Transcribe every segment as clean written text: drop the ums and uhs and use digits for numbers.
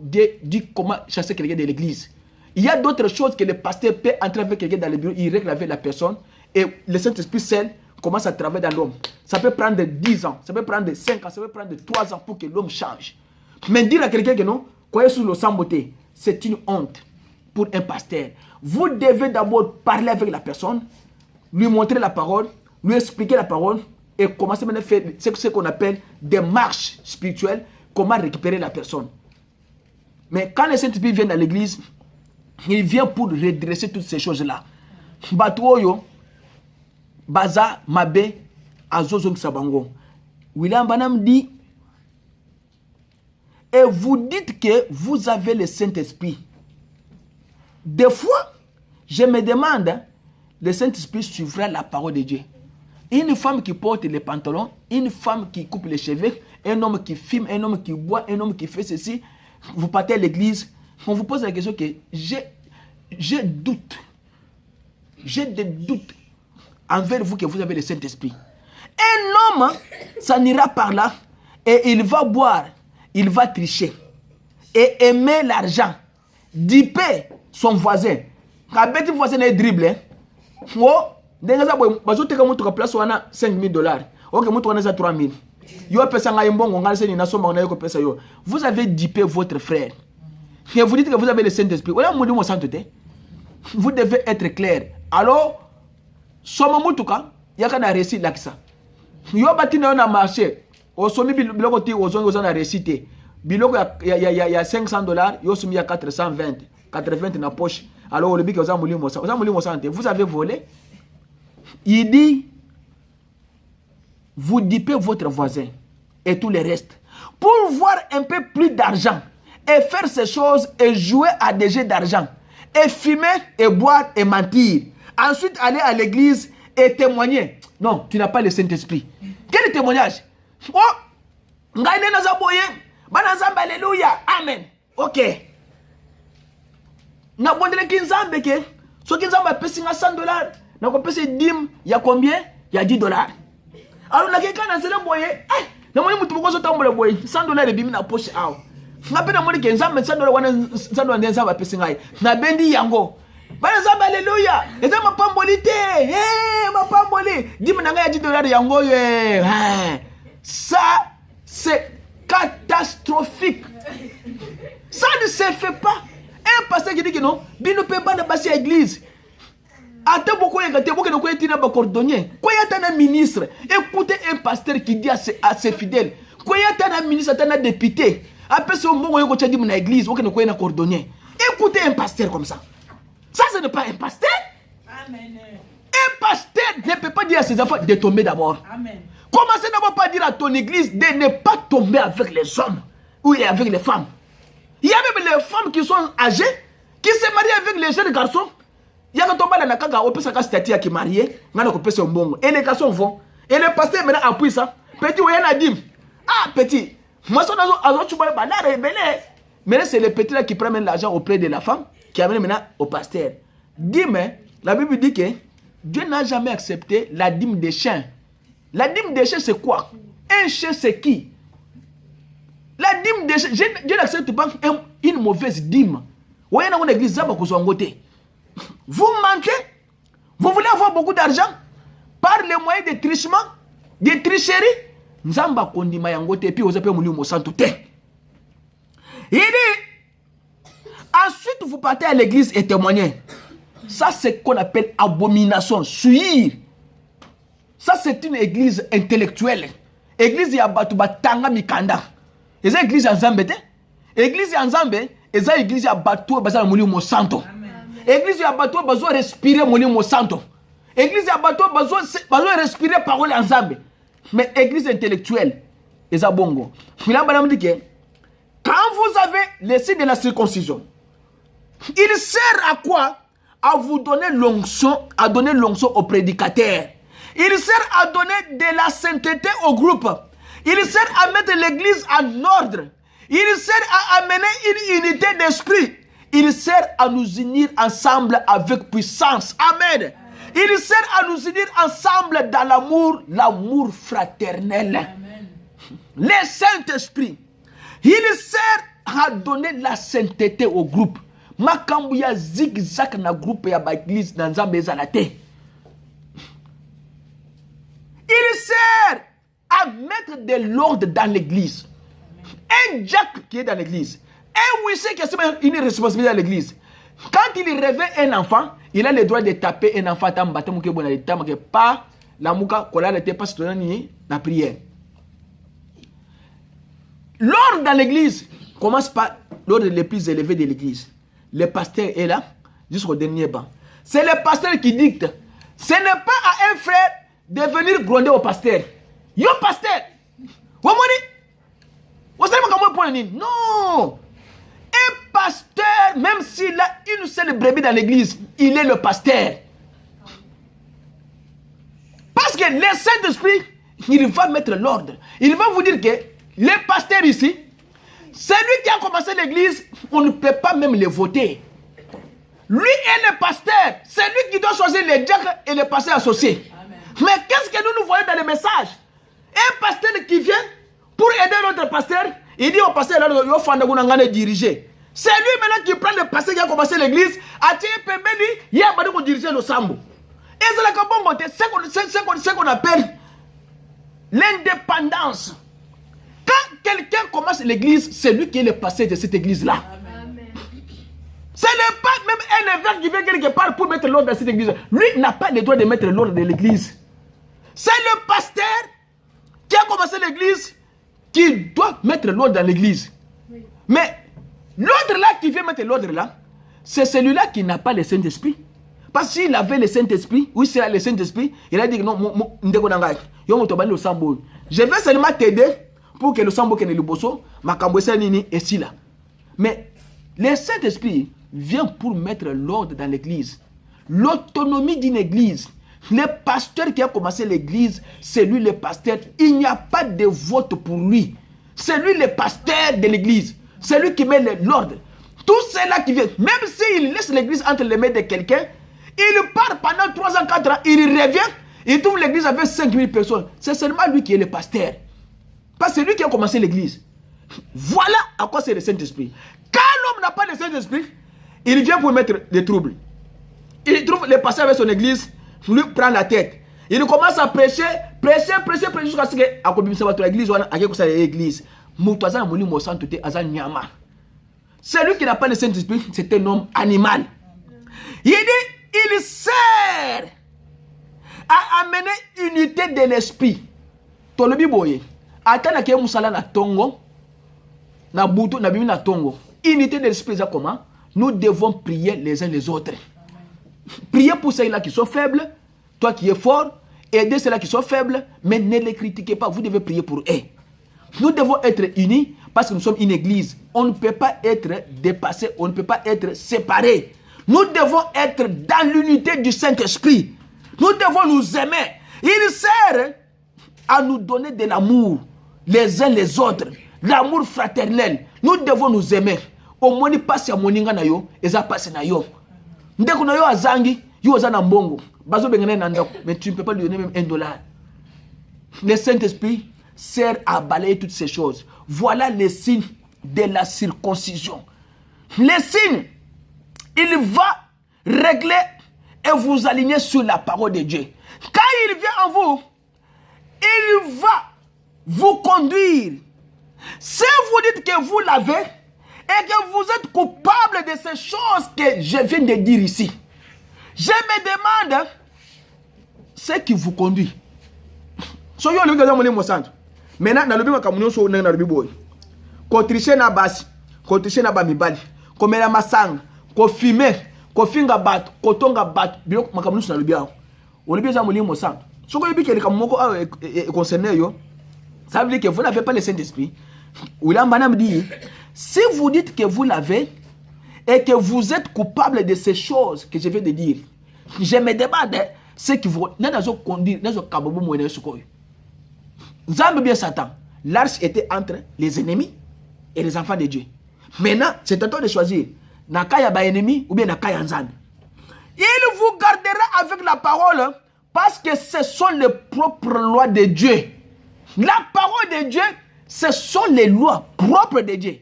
dit comment chasser quelqu'un de l'église. Il y a d'autres choses que le pasteur peut entrer avec quelqu'un dans le bureau, il règle avec la personne et le Saint-Esprit seul commence à travailler dans l'homme. Ça peut prendre 10 ans, ça peut prendre 5 ans, ça peut prendre 3 ans pour que l'homme change. Mais dire à quelqu'un que non, croyez sur le sang-beauté, c'est une honte pour un pasteur. Vous devez d'abord parler avec la personne, lui montrer la parole, lui expliquer la parole et commencer à faire ce qu'on appelle des marches spirituelles, comment récupérer la personne. Mais quand le Saint-Esprit vient dans l'église, il vient pour redresser toutes ces choses-là. Batuoyo, Baza, Mabe, Azozong Sabango. William Banham dit, et vous dites que vous avez le Saint-Esprit. Des fois, je me demande, le Saint-Esprit suivra la parole de Dieu. Une femme qui porte les pantalons, une femme qui coupe les cheveux, un homme qui fume, un homme qui boit, un homme qui fait ceci, vous partez à l'église, on vous pose la question que j'ai doute. J'ai des doutes envers vous que vous avez le Saint-Esprit. Un homme s'en ira par là et il va boire, il va tricher et aimer l'argent, diper son voisin. Quand petit voisin est dribble, oh, denga za boy bazo teka mutu ka place wana $5,000. OK, mutu wana za 3,000. Yo pesa nga mbongo ngala seni na soma na ko pesa yo. Vous avez dipé votre frère. Et vous dites que vous avez le Saint-Esprit. Vous devez être clair. Alors, soma mutuka yaka na récit lakisa. Yo bati na na marché. O somi biloko ti ozongo za na récité. Biloko ya $500, yo somi ya 420, 420 na poche. Alors le bic oza mulimo santé. Vous avez volé. Il dit vous dipez votre voisin et tout le reste pour voir un peu plus d'argent et faire ces choses et jouer à des jeux d'argent et fumer et boire et mentir. Ensuite aller à l'église et témoigner. Non, tu n'as pas le Saint-Esprit. Quel témoignage? Oh, ngaine na zaboye, bana zamba alléluia, amen. OK. Na bondele kinzambe ke, so kinzamba pesi nga $100, na ko pesi dim ya combien? Ya $10. Alors na quelqu'un na zele boye, na moni mutu boko so tambola boye, $100 ebimi na poche aw. Na pe na moni ke nzambe $100 wana $100 nzamba pesi ngai. Na bendi yango. Bana zamba alléluia. Eza mapamboli te. Mapamboli. Dim na ngai ya $10 yango ye. Ça c'est catastrophique. Ça ne se fait pas. Un pasteur qui dit que non, bino pe bana basi à l'église. Attends beaucoup de gâteaux, beaucoup de quoi est-il un cordonnier? Quoi est un ministre? Écoutez un pasteur qui dit à ses fidèles. Quoi est un ministre, un député? Après ce moment où il y a une église, où il y a un cordonnier. Écoutez un pasteur comme ça. Ça, ce n'est pas un pasteur. Amen. Un pasteur ne peut pas dire à ses enfants de tomber d'abord. Amen. Commencez d'abord par dire à ton église de ne pas tomber avec les hommes ou avec les femmes. Il y a même les femmes qui sont âgées, qui se marient avec les jeunes garçons. Il y a un tombé dans la caga, on peut s'en statut qui est marié, et les garçons vont. Et le pasteur maintenant appuie ça. Petit, oui, il a dit. Ah, petit. Moi, mais c'est le petit là qui prend l'argent auprès de la femme, qui amène maintenant au pasteur. Dîme, la Bible dit que Dieu n'a jamais accepté la dîme des chiens. La dîme des chiens, c'est quoi? Un chien, c'est qui? La dîme des chiens, Dieu n'accepte pas une mauvaise dîme. Vous voyez dans une église, vous mentez, vous voulez avoir beaucoup d'argent par les moyens de trichement, de tricherie. Nzamba kondima yangote puis vous appelez mon santo te. Il dit ensuite vous partez à l'église et témoignez. Ça c'est qu'on appelle abomination, suir. Ça c'est une église intellectuelle. Église ya batu batanga mikanda. Eza église ya Nzambe te. Église ya Nzambe, eza église ya batu bazala mulimo santo. Église ya bateau besoin respirer molimo santo. Église ya bateau besoin respirer parole en Nzambe. Mais église intellectuelle, eza bongo. Filamba dit que quand vous avez le signe de la circoncision, il sert à quoi? À vous donner l'onction, à donner l'onction au prédicateur. Il sert à donner de la sainteté au groupe. Il sert à mettre l'église en ordre. Il sert à amener une unité d'esprit. Il sert à nous unir ensemble avec puissance. Amen. Il sert à nous unir ensemble dans l'amour, l'amour fraternel. Amen. Le Saint-Esprit, il sert a donné la sainteté au groupe. Makambu ya zigzag na groupe ya l'église dans Nzambe ezalate. Il sert à mettre de l'ordre dans l'église. Un Jack qui est dans l'église, un Wissé qui a une responsabilité dans l'église. Quand il réveille un enfant, il a le droit de taper un enfant dans le pas la mouka kola n'était pas citoyen la prière. L'ordre dans l'église commence par l'ordre le plus élevé de l'église. Le pasteur est là jusqu'au dernier banc. C'est le pasteur qui dicte. Ce n'est pas à un frère de venir gronder au pasteur. Yo pasteur, non. Un pasteur, même s'il a une seule brebis dans l'église, il est le pasteur. Parce que le Saint-Esprit, il va mettre l'ordre. Il va vous dire que les pasteurs ici, celui qui a commencé l'église, on ne peut pas même le voter. Lui est le pasteur. C'est lui qui doit choisir les diacres et les pasteurs associés. Amen. Mais qu'est-ce que nous voyons dans les messages? Un pasteur qui vient pour aider l'autre pasteur, il dit au pasteur, il faut diriger. C'est lui maintenant qui prend le pasteur qui a commencé l'église, il a diriger le sambo. Et c'est ce qu'on appelle l'indépendance. Quand quelqu'un commence l'église, c'est lui qui est le pasteur de cette église-là. Ce n'est pas même un évêque qui vient quelque part pour mettre l'ordre dans cette église. Lui n'a pas le droit de mettre l'ordre de l'église. C'est le pasteur qui a commencé l'église qui doit mettre l'ordre dans l'église. Oui. Mais l'autre là qui vient mettre l'ordre là, c'est celui-là qui n'a pas le Saint-Esprit. Parce qu'il avait le Saint-Esprit, oui c'est le Saint-Esprit, il a dit non, je vais seulement t'aider pour que le sambo kene liboso, ma kambwese nini et si là. Mais le Saint-Esprit vient pour mettre l'ordre dans l'église. L'autonomie d'une église. Le pasteur qui a commencé l'église, c'est lui le pasteur. Il n'y a pas de vote pour lui. C'est lui le pasteur de l'église. C'est lui qui met l'ordre. Tout cela qui vient, même s'il laisse l'église entre les mains de quelqu'un, il part pendant 3 ans, 4 ans, il revient, il trouve l'église avec 5000 personnes. C'est seulement lui qui est le pasteur. Parce que c'est lui qui a commencé l'église. Voilà à quoi c'est le Saint-Esprit. Quand l'homme n'a pas le Saint-Esprit, il vient pour mettre des troubles. Il trouve le pasteur avec son église, lui prend la tête. Il commence à prêcher jusqu'à ce que l'église soit l'église. Celui qui n'a pas le Saint-Esprit, c'est un homme animal. Il dit, il sert à amener unité de l'esprit. Tolobi boye. Atana ke musala na tongo, na butu, na bimi na tongo. Unité de l'esprit, c'est comment? Nous devons prier les uns les autres. Prier pour ceux-là qui sont faibles, toi qui es fort, aider ceux-là qui sont faibles, mais ne les critiquez pas, vous devez prier pour eux. Nous devons être unis parce que nous sommes une église. On ne peut pas être dépassé, on ne peut pas être séparé. Nous devons être dans l'unité du Saint-Esprit. Nous devons nous aimer. Il sert à nous donner de l'amour les uns les autres, l'amour fraternel. Nous devons nous aimer. Au moins, passe à moninga na yo, eza passe na yo. Ndeko na yo azangi, yo azana mbongo. Bazo bengene na ndako, mais tu ne peux pas lui donner même $1. Le Saint-Esprit sert à balayer toutes ces choses. Voilà les signes de la circoncision. Les signes, il va régler et vous aligner sur la parole de Dieu. Quand il vient en vous, il va vous conduire. Si vous dites que vous l'avez et que vous êtes coupable de ces choses que je viens de dire ici, je me demande ce qui vous conduit. Soyons le gars de mon centre. Maintenant, dans le bima kamunyo so na le biboy. Ko tricher na basi, ko tricher na ba mibali, ko mela masanga, ko fumer, ko finga bat, ko tonga bat, bio makamunyo so na le biao. On le bien za mo limo centre. So ko yibike le kamoko concerné yo. Ça veut dire que vous n'avez pas le Saint-Esprit. William Branham dit, si vous dites que vous l'avez et que vous êtes coupable de ces choses que je viens de dire, je me demande ce qui vous conduit dans ce kabobo moyen sukoy. Zambe bien Satan. L'arche était entre les ennemis et les enfants de Dieu. Maintenant, c'est à toi de choisir. Nakaya ba ennemi ou bien nakaya nzambe. Il vous gardera avec la parole parce que ce sont les propres lois de Dieu. La parole de Dieu, ce sont les lois propres de Dieu.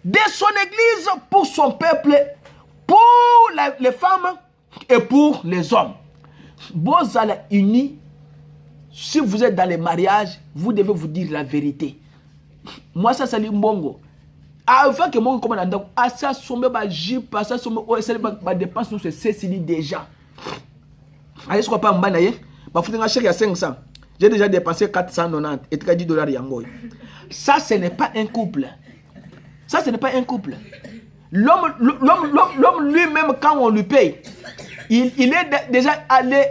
de son église pour son peuple, pour les femmes et pour les hommes. Vous allez unis. Si vous êtes dans les mariages, vous devez vous dire la vérité. Moi, ça, c'est l'Imbongo. Avant que mon commandant, ça, sommet ma jipe, ça, sommet ma dépense, c'est Cécilie déjà. Allez, je ne crois pas, je chèque à 500. J'ai déjà dépensé 490 et $10 yangoy. Ça, ce n'est pas un couple. Ça, ce n'est pas un couple. L'homme lui-même, quand on lui paye, il est déjà allé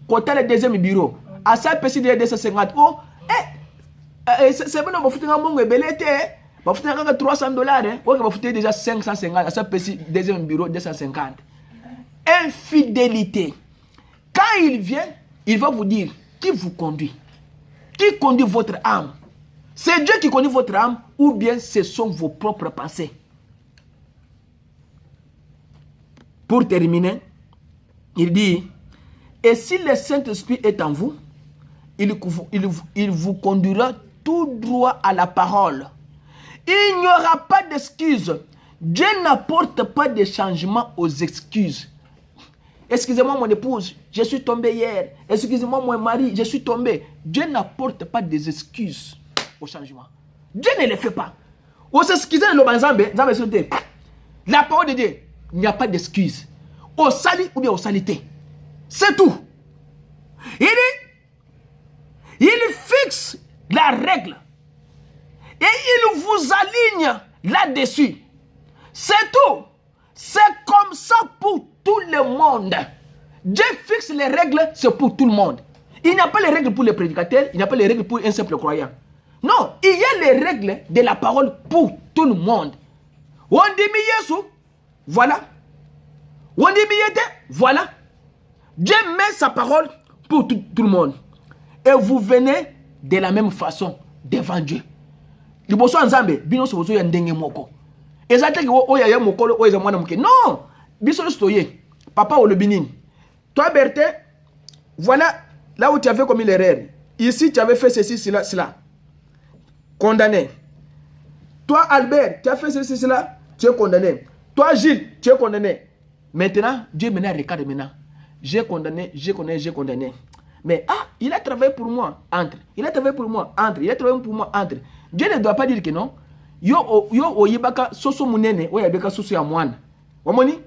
côté le deuxième bureau. À ça, il peut 250. Oh, c'est bon, on va foutre un bon belé. On va foutre $300. On va foutre déjà 550. À ça, il peut deuxième bureau 250. Infidélité. Quand il vient, il va vous dire qui vous conduit. Qui conduit votre âme? C'est Dieu qui conduit votre âme ou bien ce sont vos propres pensées? Pour terminer, il dit, et si le Saint-Esprit est en vous, il vous conduira tout droit à la parole. Il n'y aura pas d'excuses. Dieu n'apporte pas de changement aux excuses. Excusez-moi mon épouse, je suis tombé hier. Excusez-moi mon mari, je suis tombé. Dieu n'apporte pas des excuses au changement. Dieu ne le fait pas. La parole de Dieu, il n'y a pas d'excuses. Au sali ou bien au salité. C'est tout. Il fixe la règle. Et il vous aligne là-dessus. C'est tout. C'est comme ça pour tout le monde. Dieu fixe les règles, c'est pour tout le monde. Il n'y a pas les règles pour les prédicateurs, il n'y a pas les règles pour un simple croyant. Non, il y a les règles de la parole pour tout le monde. On dit Yesu, voilà. On dit Yete, voilà. Dieu met sa parole pour tout le monde. Et vous venez de la même façon devant Dieu. Non! Papa ou le binin. Toi, Berthe, voilà là où tu avais commis l'erreur. Ici, tu avais fait ceci, cela. Condamné. Toi, Albert, tu as fait ceci, cela. Tu es condamné. Toi, Gilles, tu es condamné. Maintenant, Dieu maintenant regarde maintenant. J'ai condamné. Mais il a travaillé pour moi, entre. Il a travaillé pour moi, entre. Dieu ne doit pas dire que non. Yo oyibaka soso munene, oyabeka soso ya mwana. Wamoni?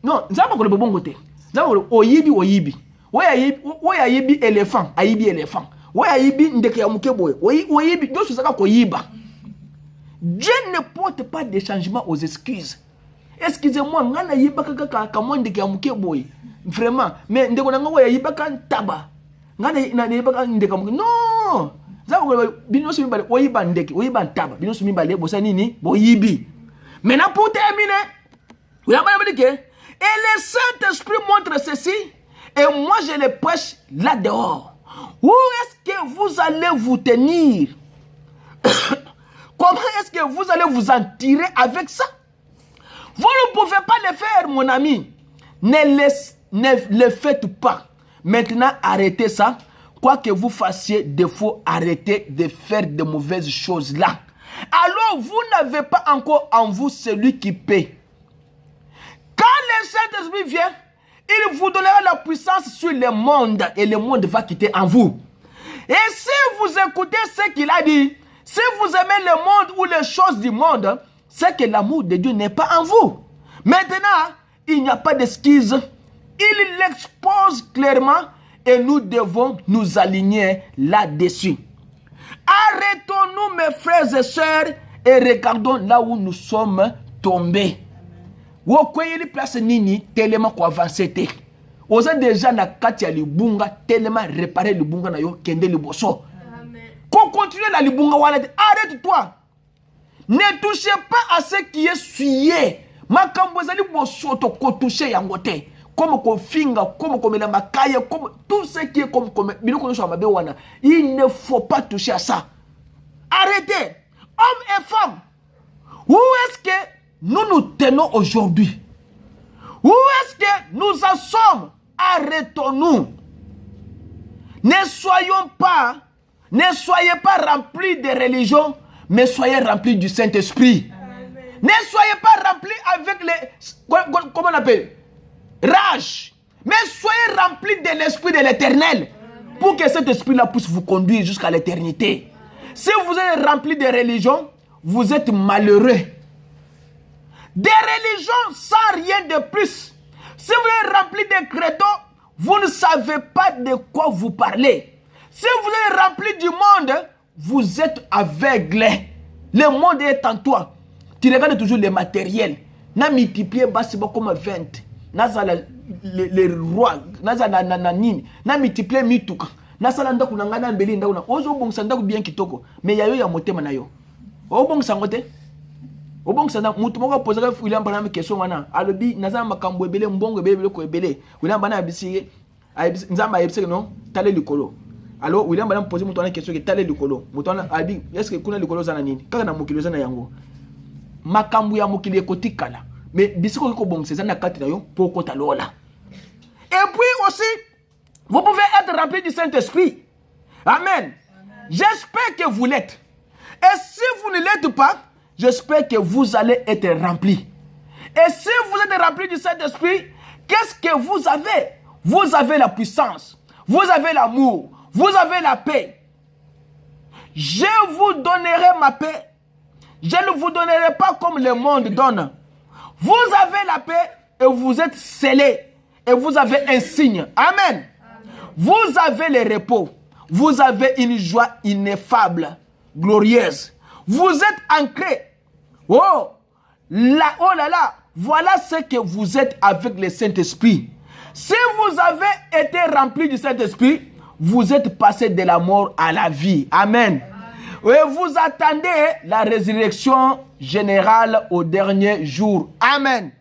Non, nzamba ko le bongo te. Nzamba oyibi. Oyayibi éléphant, ayibi éléphant. Oyayibi ndeke ya mukeboye. Oyibi doso saka ko yiba. Dieu ne porte pas de changement aux excuses. Excusez-moi, ngana yibaka kaka mo ndeke ya mukeboye. Vraiment, mais ndeko nanga oyayibaka ntaba. Ngana yibaka ndeke ya muke. Non! Maintenant pour terminer, et le Saint-Esprit montre ceci, et moi je le prêche là dehors. Où est-ce que vous allez vous tenir? Comment est-ce que vous allez vous en tirer avec ça? Vous ne pouvez pas le faire, mon ami. Ne le faites pas. Maintenant, arrêtez ça. Quoi que vous fassiez, il faut arrêter de faire de mauvaises choses là. Alors, vous n'avez pas encore en vous celui qui paie. Quand le Saint-Esprit vient, il vous donnera la puissance sur le monde et le monde va quitter en vous. Et si vous écoutez ce qu'il a dit, si vous aimez le monde ou les choses du monde, c'est que l'amour de Dieu n'est pas en vous. Maintenant, il n'y a pas d'excuse. Il l'expose clairement. Et nous devons nous aligner là-dessus. Arrêtons-nous, mes frères et sœurs, et regardons là où nous sommes tombés. Wokoyeli place nini tellement ko avancer te. Oza déjà na kati ya libunga tellement réparer libunga na yo kende liboso. Amen. Qu'on continue la libunga wala. Arrête-toi. Ne touchez pas à ce qui est souillé. Makambo ezali boso to ko toucher yango te. Comme Kofinga, comme la Makaye, comme tout ce qui est comme il ne faut pas toucher à ça. Arrêtez, hommes et femmes. Où est-ce que nous nous tenons aujourd'hui? Où est-ce que nous en sommes? Arrêtons-nous. Ne soyez pas remplis de religion, mais soyez remplis du Saint-Esprit. Ne soyez pas remplis avec les... Comment on appelle? Rage. Mais soyez remplis de l'esprit de l'Éternel. Pour que cet esprit-là puisse vous conduire jusqu'à l'éternité. Si vous êtes remplis de religion, vous êtes malheureux. Des religions sans rien de plus. Si vous êtes remplis de crétaux, vous ne savez pas de quoi vous parlez. Si vous êtes remplis du monde, vous êtes aveugle. Le monde est en toi. Tu regardes toujours les matériels. Na multiplié basiba comme 20. Nazala les rois. Nazala nananini. Na multiplié mituka. Nazala ndaku nangana mbeli ndaku. Ozo bongsa ndaku bien kitoko. Mais yayo ya motema na yo. O bongsa ngote. O bongsa ndaku mutu moko poser William Branham question wana. Alobi nazala makambo ebele mbongo ebele ko ebele. William Branham abisi nzamba yebise non tale likolo. Alors William Branham poser mutu wana question ke tale likolo. Mutu wana abi est-ce que kuna likolo zana nini? Kaka na mokilo zana yango. Makambu ya mokili ekotikala. Mais bisiko ko bon c'est na kati na yo poko talola. Et puis aussi vous pouvez être rempli du Saint-Esprit. Amen. J'espère que vous l'êtes. Et si vous ne l'êtes pas, j'espère que vous allez être rempli. Et si vous êtes rempli du Saint-Esprit, qu'est-ce que vous avez? Vous avez la puissance. Vous avez l'amour. Vous avez la paix. Je vous donnerai ma paix. Je ne vous donnerai pas comme le monde donne. Vous avez la paix et vous êtes scellés. Et vous avez un signe. Amen. Vous avez le repos. Vous avez une joie ineffable, glorieuse. Vous êtes ancrés. Oh là là. Voilà ce que vous êtes avec le Saint-Esprit. Si vous avez été rempli du Saint-Esprit, vous êtes passé de la mort à la vie. Amen. Et vous attendez la résurrection générale au dernier jour. Amen.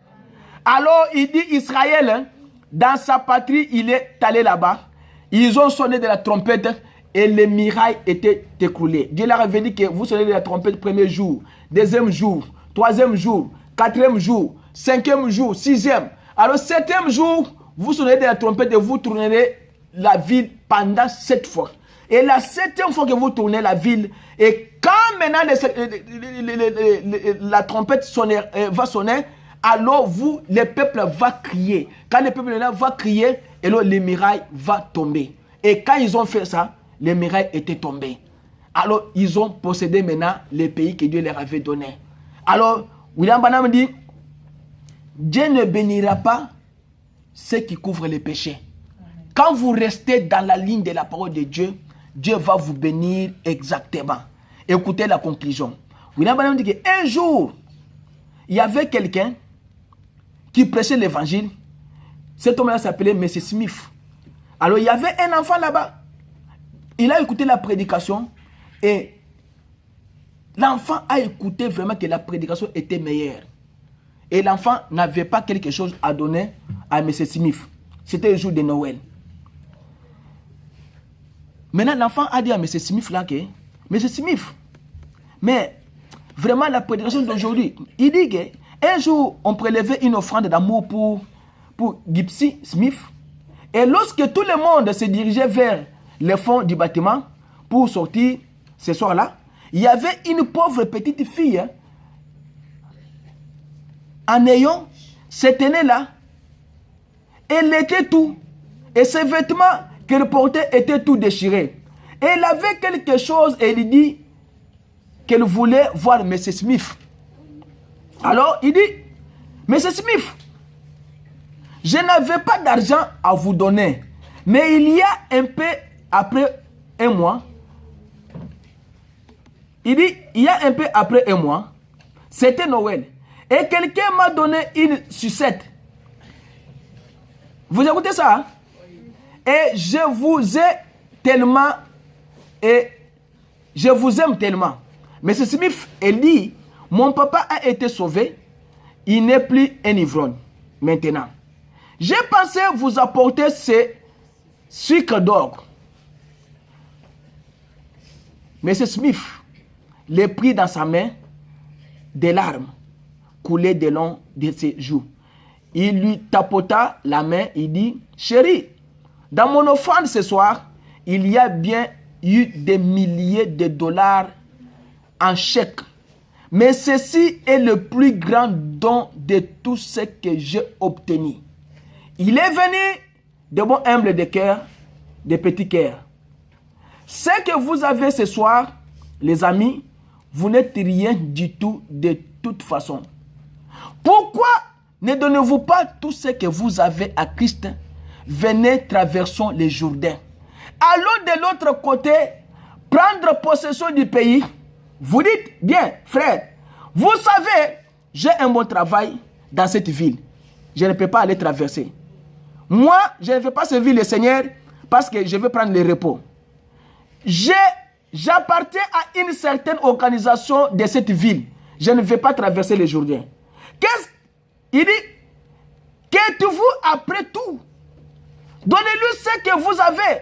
Alors, il dit Israël, hein, dans sa patrie, il est allé là-bas. Ils ont sonné de la trompette et les murailles étaient écroulées. Dieu leur avait dit que vous sonnez de la trompette premier jour, deuxième jour, troisième jour, quatrième jour, cinquième jour, sixième. Alors, septième jour, vous sonnez de la trompette et vous tournerez la ville pendant 7 fois. Et la 7e fois que vous tournez la ville, et quand maintenant la trompette va sonner, alors vous, le peuple va crier. Quand le peuple va crier, et alors les murailles vont tomber. Et quand ils ont fait ça, les murailles étaient tombées. Alors ils ont possédé maintenant les pays que Dieu leur avait donnés. Alors William Branham dit, Dieu ne bénira pas ceux qui couvrent les péchés. Quand vous restez dans la ligne de la parole de Dieu, Dieu va vous bénir exactement. Écoutez la conclusion. William Branham dit qu'un jour, il y avait quelqu'un qui prêchait l'évangile. Cet homme-là s'appelait M. Smith. Alors, il y avait un enfant là-bas. Il a écouté la prédication et l'enfant a écouté vraiment que la prédication était meilleure. Et l'enfant n'avait pas quelque chose à donner à M. Smith. C'était le jour de Noël. Maintenant, l'enfant a dit à M. Smith là que, M. Smith, mais vraiment la prédication d'aujourd'hui, il dit qu'un jour, on prélevait une offrande d'amour pour Gypsy Smith. Et lorsque tout le monde se dirigeait vers le fond du bâtiment pour sortir ce soir-là, il y avait une pauvre petite fille en ayant se tenait là. Elle était tout. Et ses vêtements qu'elle portait étaient tout déchirés. Et elle avait quelque chose et il dit qu'elle voulait voir M. Smith. Alors il dit, M. Smith, je n'avais pas d'argent à vous donner, mais il y a un peu après un mois, il dit, il y a un peu après un mois, c'était Noël, et quelqu'un m'a donné une sucette. Vous écoutez ça, hein? Et je vous ai tellement, et je vous aime tellement. M. Smith, elle dit, mon papa a été sauvé, il n'est plus un ivrogne maintenant. J'ai pensé vous apporter ce sucre d'orge. M. Smith les prit dans sa main, des larmes coulaient de long de ses joues. Il lui tapota la main, il dit, chérie, dans mon offrande ce soir, il y a bien eu des milliers de dollars en chèques. Mais ceci est le plus grand don de tout ce que j'ai obtenu. Il est venu de bons humbles de cœur, de petits cœurs. Ce que vous avez ce soir, les amis, vous n'êtes rien du tout de toute façon. Pourquoi ne donnez-vous pas tout ce que vous avez à Christ? Venez, traversons les Jourdains. Allons de l'autre côté, prendre possession du pays. Vous dites, bien, frère, vous savez, j'ai un bon travail dans cette ville. Je ne peux pas aller traverser. Moi, je ne vais pas servir le Seigneur parce que je veux prendre le repos. J'appartiens à une certaine organisation de cette ville. Je ne vais pas traverser les Jourdains. Qu'est-ce qu'il dit? Qu'êtes-vous après tout? Donnez-lui ce que vous avez.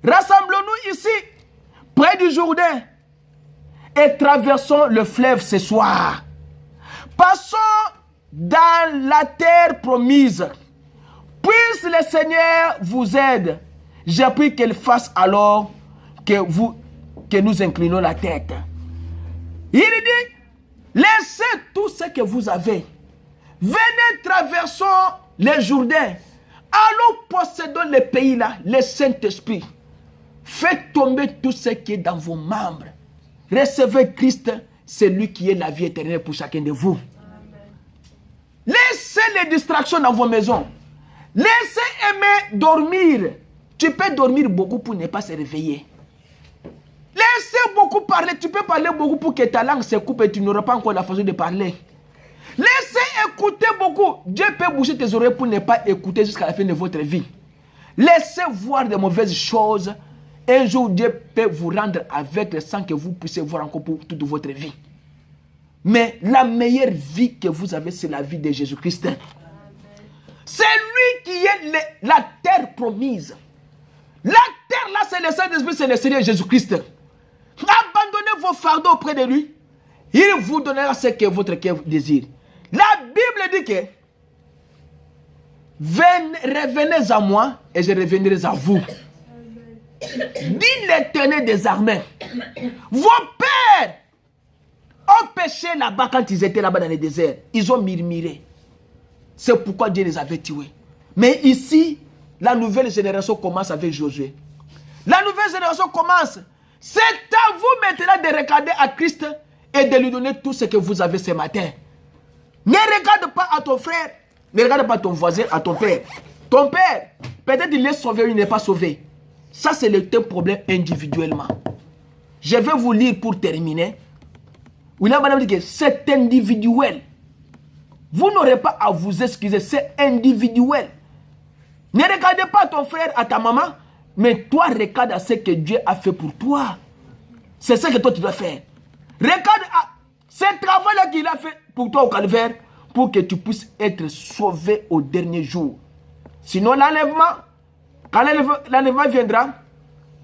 Rassemblons-nous ici, près du Jourdain, et traversons le fleuve ce soir. Passons dans la terre promise. Puisse le Seigneur vous aide. J'ai pris qu'il fasse alors que nous inclinons la tête. Il dit, laissez tout ce que vous avez. Venez, traversons les Jourdains. Allons possédons le pays là, le Saint-Esprit. Faites tomber tout ce qui est dans vos membres. Recevez Christ, c'est lui qui est la vie éternelle pour chacun de vous. Laissez les distractions dans vos maisons. Laissez aimer dormir. Tu peux dormir beaucoup pour ne pas se réveiller. Laissez beaucoup parler. Tu peux parler beaucoup pour que ta langue se coupe et tu n'auras pas encore la façon de parler. Laissez écouter beaucoup. Dieu peut boucher tes oreilles pour ne pas écouter jusqu'à la fin de votre vie. Laissez voir de mauvaises choses. Un jour, Dieu peut vous rendre avec sans que vous puissiez voir encore pour toute votre vie. Mais la meilleure vie que vous avez, c'est la vie de Jésus-Christ. C'est lui qui est la terre promise. La terre là, c'est le Saint-Esprit, c'est le Seigneur Jésus-Christ. Abandonnez vos fardeaux auprès de lui. Il vous donnera ce que votre cœur désire. La Bible dit que revenez à moi et je reviendrai à vous. Dit l'Éternel des armées. Vos pères ont péché là-bas quand ils étaient là-bas dans le désert. Ils ont murmuré. C'est pourquoi Dieu les avait tués. Mais ici, la nouvelle génération commence avec Josué. La nouvelle génération commence. C'est à vous maintenant de regarder à Christ et de lui donner tout ce que vous avez ce matin. Ne regarde pas à ton frère. Ne regarde pas à ton voisin, à ton père. Ton père, peut-être il est sauvé ou il n'est pas sauvé. Ça, c'est le problème individuellement. Je vais vous lire pour terminer. William Branham dit que c'est individuel. Vous n'aurez pas à vous excuser, c'est individuel. Ne regardez pas ton frère, à ta maman, mais toi, regarde à ce que Dieu a fait pour toi. C'est ce que toi, tu dois faire. Regarde à ce travail-là qu'il a fait pour toi au calvaire, pour que tu puisses être sauvé au dernier jour. Sinon, l'enlèvement, quand l'enlèvement viendra,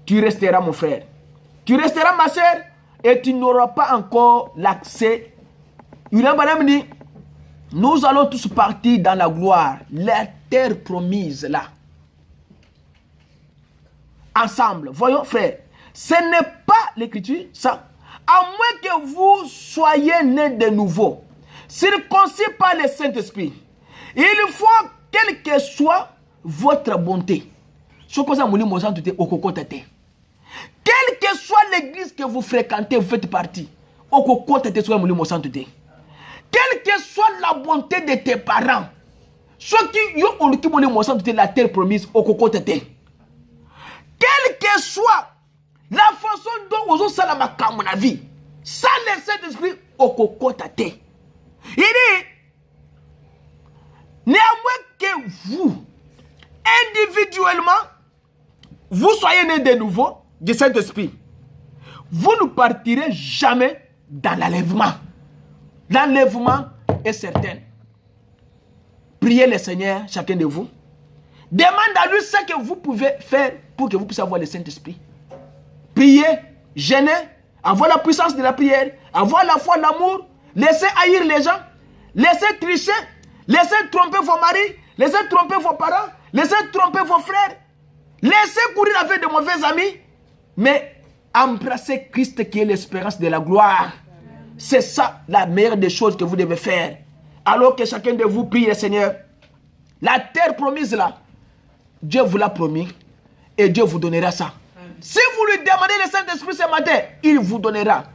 tu resteras mon frère. Tu resteras ma soeur et tu n'auras pas encore l'accès. William Branham dit, nous allons tous partir dans la gloire, la terre promise là. Ensemble, voyons frère, ce n'est pas l'écriture, ça. À moins que vous soyez nés de nouveau, circoncis par le Saint-Esprit, il faut, quelle que soit votre bonté, quelle que soit l'église que vous fréquentez, vous faites partie, quelle que soit la bonté de tes parents, ceux qui ont la terre promise, quelle que soit la façon dont vous avez la vie, sans le Saint-Esprit, il dit, néanmoins que vous, individuellement, vous soyez nés de nouveau du Saint-Esprit, vous ne partirez jamais dans l'enlèvement. L'enlèvement est certain. Priez le Seigneur, chacun de vous. Demande à lui ce que vous pouvez faire pour que vous puissiez avoir le Saint-Esprit. Priez, jeûnez, avoir la puissance de la prière, avoir la foi, l'amour, laissez haïr les gens, laissez tricher, laissez tromper vos maris, laissez tromper vos parents, laissez tromper vos frères, laissez courir avec de mauvais amis, mais embrassez Christ qui est l'espérance de la gloire. C'est ça la meilleure des choses que vous devez faire. Alors que chacun de vous prie le Seigneur. La terre promise là, Dieu vous l'a promis et Dieu vous donnera ça. Amen. Si vous lui demandez le Saint-Esprit ce matin, il vous donnera. Amen.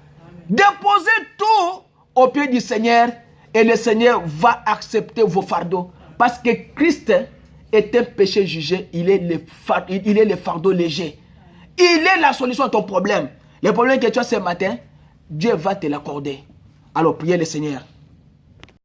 Déposez tout au pied du Seigneur et le Seigneur va accepter vos fardeaux. Parce que Christ est un péché jugé, il est le fardeau léger. Il est la solution à ton problème. Le problème que tu as ce matin, Dieu va te l'accorder. Alors priez le Seigneur.